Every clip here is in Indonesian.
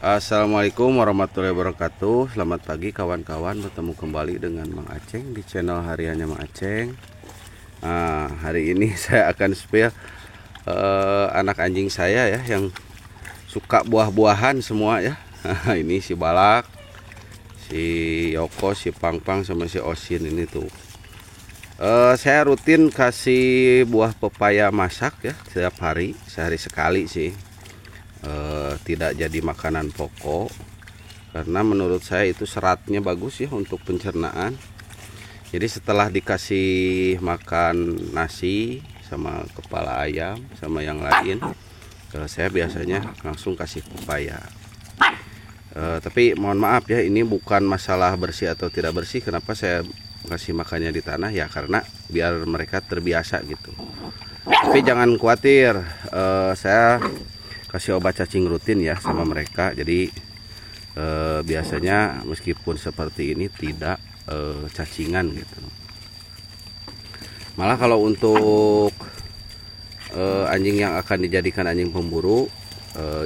Assalamualaikum warahmatullahi wabarakatuh. Selamat pagi kawan-kawan, bertemu kembali dengan Mang Aceng di channel hariannya Mang Aceng. Hari ini saya akan spill anak anjing saya ya, yang suka buah-buahan semua ya. Ini si Balak, si Yoko, si Pangpang sama si Osin ini tuh. Saya rutin kasih buah pepaya masak ya setiap hari, sehari sekali sih. Tidak jadi makanan pokok karena menurut saya itu seratnya bagus ya untuk pencernaan. Jadi setelah dikasih makan nasi sama kepala ayam sama yang lain, saya biasanya langsung kasih pepaya. Tapi mohon maaf ya, ini bukan masalah bersih atau tidak bersih. Kenapa saya kasih makannya di tanah ya, karena biar mereka terbiasa gitu. Tapi jangan khawatir, saya kasih obat cacing rutin ya sama mereka. Jadi biasanya meskipun seperti ini tidak cacingan gitu. Malah kalau untuk anjing yang akan dijadikan anjing pemburu,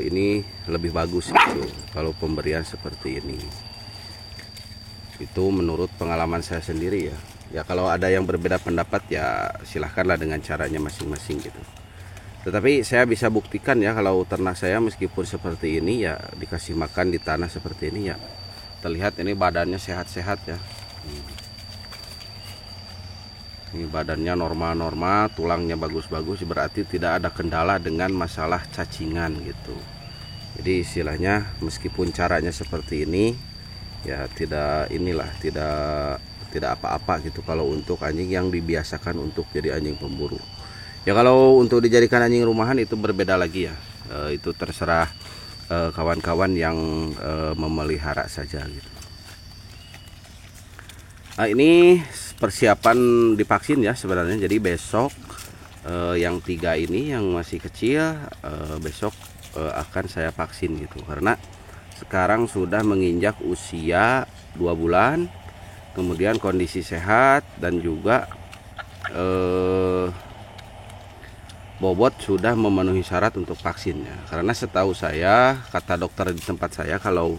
ini lebih bagus gitu kalau pemberian seperti ini. Itu menurut pengalaman saya sendiri ya. Ya kalau ada yang berbeda pendapat ya silahkanlah dengan caranya masing-masing gitu. Tetapi saya bisa buktikan ya, kalau ternak saya meskipun seperti ini ya, dikasih makan di tanah seperti ini ya, terlihat ini badannya sehat-sehat ya. Ini badannya normal-normal, tulangnya bagus-bagus, berarti tidak ada kendala dengan masalah cacingan gitu. Jadi istilahnya meskipun caranya seperti ini ya, tidak apa-apa gitu kalau untuk anjing yang dibiasakan untuk jadi anjing pemburu. Ya kalau untuk dijadikan anjing rumahan itu berbeda lagi ya. Itu terserah kawan-kawan yang memelihara saja gitu. Ini persiapan divaksin ya sebenarnya. Jadi besok yang 3 ini yang masih kecil, besok akan saya vaksin gitu. Karena sekarang sudah menginjak usia 2 bulan, kemudian kondisi sehat dan juga bobot sudah memenuhi syarat untuk vaksinnya. Karena setahu saya, kata dokter di tempat saya, kalau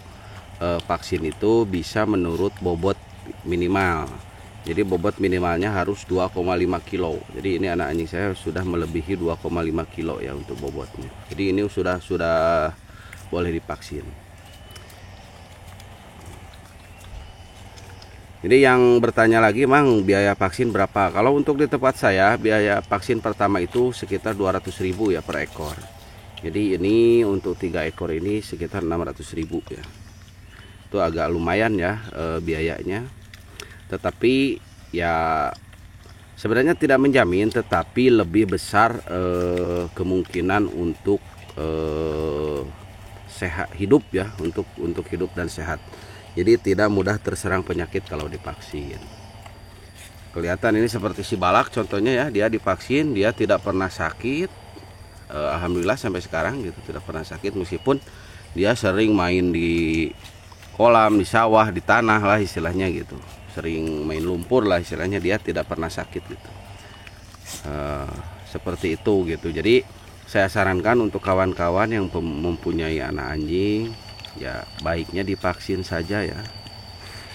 vaksin itu bisa menurut bobot minimal. Jadi bobot minimalnya harus 2,5 kilo. Jadi ini anak anjing saya sudah melebihi 2,5 kilo ya untuk bobotnya. Jadi ini sudah boleh divaksin. Jadi yang bertanya lagi, Mang, biaya vaksin berapa? Kalau untuk di tempat saya, biaya vaksin pertama itu sekitar 200.000 ya per ekor. Jadi ini untuk 3 ekor ini sekitar 600.000 ya. Itu agak lumayan ya biayanya. Tetapi ya sebenarnya tidak menjamin, tetapi lebih besar kemungkinan untuk sehat hidup ya, untuk hidup dan sehat. Jadi tidak mudah terserang penyakit kalau divaksin. Kelihatan ini seperti si Balak contohnya ya, dia divaksin, dia tidak pernah sakit. Alhamdulillah sampai sekarang gitu tidak pernah sakit, meskipun dia sering main di kolam, di sawah, di tanah lah istilahnya gitu. Sering main lumpur lah istilahnya, dia tidak pernah sakit gitu. Seperti itu gitu. Jadi saya sarankan untuk kawan-kawan yang mempunyai anak anjing, ya baiknya divaksin saja ya.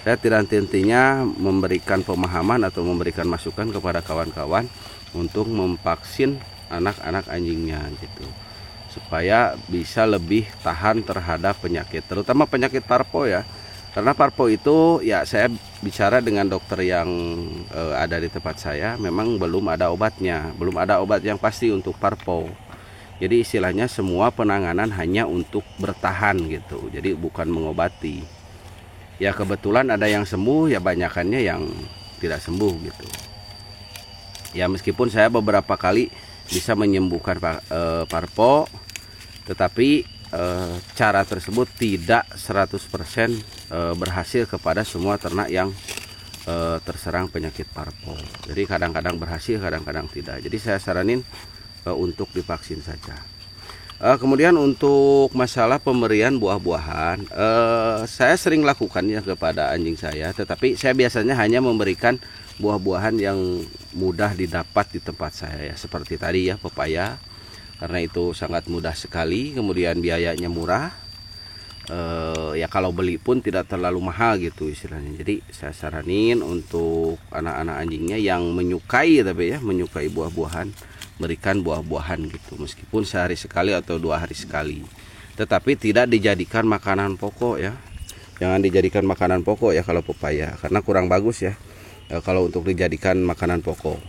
Saya tidak intinya memberikan pemahaman atau memberikan masukan kepada kawan-kawan untuk memvaksin anak-anak anjingnya gitu, supaya bisa lebih tahan terhadap penyakit, terutama penyakit parvo ya. Karena parvo itu ya, saya bicara dengan dokter yang ada di tempat saya, memang belum ada obatnya, belum ada obat yang pasti untuk parvo. Jadi istilahnya semua penanganan hanya untuk bertahan gitu. Jadi bukan mengobati. Ya kebetulan ada yang sembuh, ya banyakannya yang tidak sembuh gitu. Ya meskipun saya beberapa kali bisa menyembuhkan parvo, tetapi cara tersebut tidak 100% berhasil kepada semua ternak yang terserang penyakit parvo. Jadi kadang-kadang berhasil, kadang-kadang tidak. Jadi saya saranin untuk divaksin saja. Kemudian untuk masalah pemberian buah-buahan, saya sering lakukannya kepada anjing saya, tetapi saya biasanya hanya memberikan buah-buahan yang mudah didapat di tempat saya ya, seperti tadi ya pepaya, karena itu sangat mudah sekali, kemudian biayanya murah. Ya kalau beli pun tidak terlalu mahal gitu istilahnya. Jadi saya saranin untuk anak-anak anjingnya yang menyukai tapi ya menyukai buah-buahan, berikan buah-buahan gitu meskipun sehari sekali atau 2 hari sekali. Tetapi tidak dijadikan makanan pokok ya. Jangan dijadikan makanan pokok ya kalau pepaya karena kurang bagus ya. Kalau untuk dijadikan makanan pokok.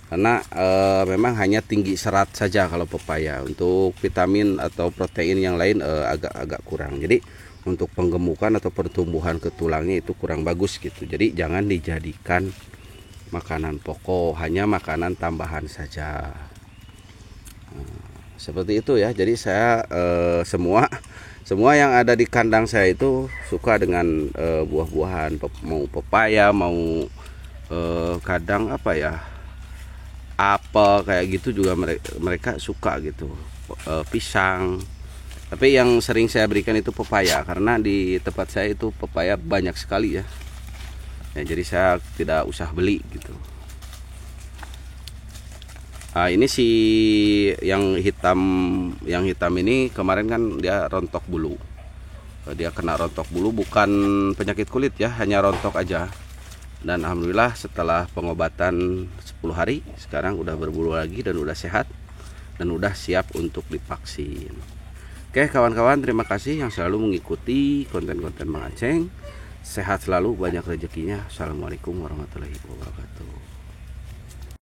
Karena memang hanya tinggi serat saja kalau pepaya. Untuk vitamin atau protein yang lain agak kurang. Jadi untuk penggemukan atau pertumbuhan ke tulangnya itu kurang bagus gitu. Jadi jangan dijadikan makanan pokok, hanya makanan tambahan saja. Seperti itu ya. Jadi saya semua yang ada di kandang saya itu suka dengan buah-buahan, mau pepaya, mau kadang apa ya, apel kayak gitu juga mereka suka gitu, pisang. Tapi yang sering saya berikan itu pepaya karena di tempat saya itu pepaya banyak sekali ya. Jadi saya tidak usah beli gitu. Ini si yang hitam ini kemarin kan dia rontok bulu. Dia kena rontok bulu, bukan penyakit kulit ya, hanya rontok aja. Dan alhamdulillah setelah pengobatan 10 hari sekarang udah berbulu lagi dan udah sehat dan udah siap untuk divaksin. Oke kawan-kawan, terima kasih yang selalu mengikuti konten-konten Mang Aceng. Sehat selalu, banyak rezekinya. Assalamualaikum warahmatullahi wabarakatuh.